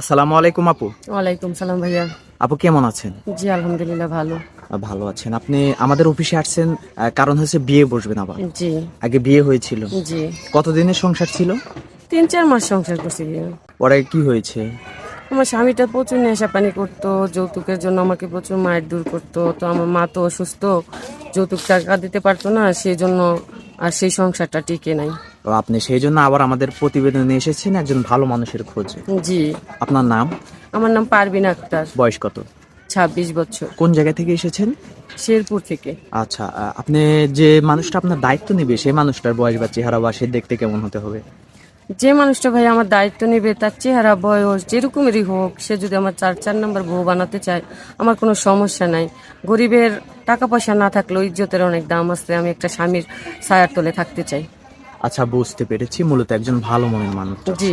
আসসালামু আলাইকুম আপু। ওয়ালাইকুম সালাম ভাইয়া। আপু কেমন আছেন? জি আলহামদুলিল্লাহ ভালো। ভালো আছেন। আপনি আমাদের অফিসে আসছেন কারণ হচ্ছে বিয়ে বসবেন আবার। জি আগে বিয়ে হয়েছিল। জি কতদিনের সংসার ছিল? 3-4 মাস সংসার করছি বিয়ে। পরে কি হয়েছে? আমার স্বামীটা প্রচুর নেশা পানি করতো, যৌতুকের জন্য আমাকে প্রচুর মায়ের দূর করতো। তো আমার মা তো অসুস্থ, যৌতুক টাকা দিতে পারতো না, সেই জন্য আর সেই সংসারটা টিকে নাই। তো আপনি সেই জন্য আবার আমাদের প্রতিবেদনে এসেছেন একজন ভালো মানুষের খোঁজে। জি, আপনার নাম? আমার নাম পারবিন আক্তার। বয়স কত? 26 বছর। কোন জায়গা থেকে এসেছেন? শেরপুর থেকে। আচ্ছা, আপনি যে মানুষটা আপনার দায়িত্ব নেবে সেই মানুষটার বয়স বা চেহারা বা সে দেখতে কেমন হতে হবে? যে মানুষটা ভাই আমার দায়িত্ব নেবে তার চেহারা বয়স যেরকমেরই হোক, সে যদি আমার 4 নাম্বার বউ বানাতে চায় আমার কোনো সমস্যা নাই। গরিবের টাকা পয়সা না থাকলেও ইজ্জতের অনেক দাম আছে, আমি একটা স্বামীর ছায়ার তলে থাকতে চাই। আচ্ছা, বুঝতে পেরেছি। মূলত একজন ভালো মনের মানুষ জি, আছে।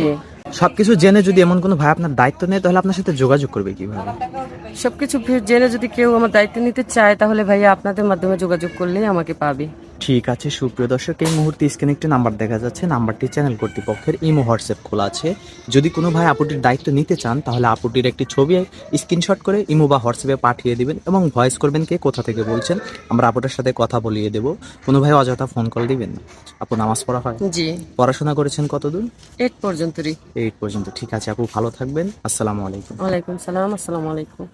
সবকিছু জেনে যদি এমন কোনো ভাই আপনার দায়িত্ব নেয় তাহলে আপনার সাথে যোগাযোগ করবে কিভাবে? সবকিছু জেনে যদি কেউ আমার দায়িত্ব নিতে চায় তাহলে ভাইয়া আপনাদের মাধ্যমে যোগাযোগ করলেই আমাকে পাবে। ঠিক আছে সুপ্রিয় দর্শক, এই মুহূর্তে স্ক্রিনে একটি নাম্বার দেখা যাচ্ছে। নাম্বারটি চ্যানেল কর্তৃপক্ষের ইমো হোয়াটসঅ্যাপ খোলা আছে। যদি কোনো ভাই আপুটির দায়িত্ব নিতে চান তাহলে আপুটির একটি ছবি স্ক্রিনশট করে ইমো বা হোয়াটসঅ্যাপে পাঠিয়ে দিবেন এবং ভয়েস করবেন কে কোথা থেকে বলছেন। আমরা আপুটার সাথে কথা বলিয়ে দেব। কোনো ভাই অযথা ফোন কল দিবেন না। আপু নামাজ পড়া হয়? জি, পড়াশোনা করেছেন কতদূর? 8 পর্যন্তই। 8 পর্যন্ত। ঠিক আছে আপু, ভালো থাকবেন। আসসালামু আলাইকুম। ওয়ালাইকুম সালাম, আসসালামু আলাইকুম।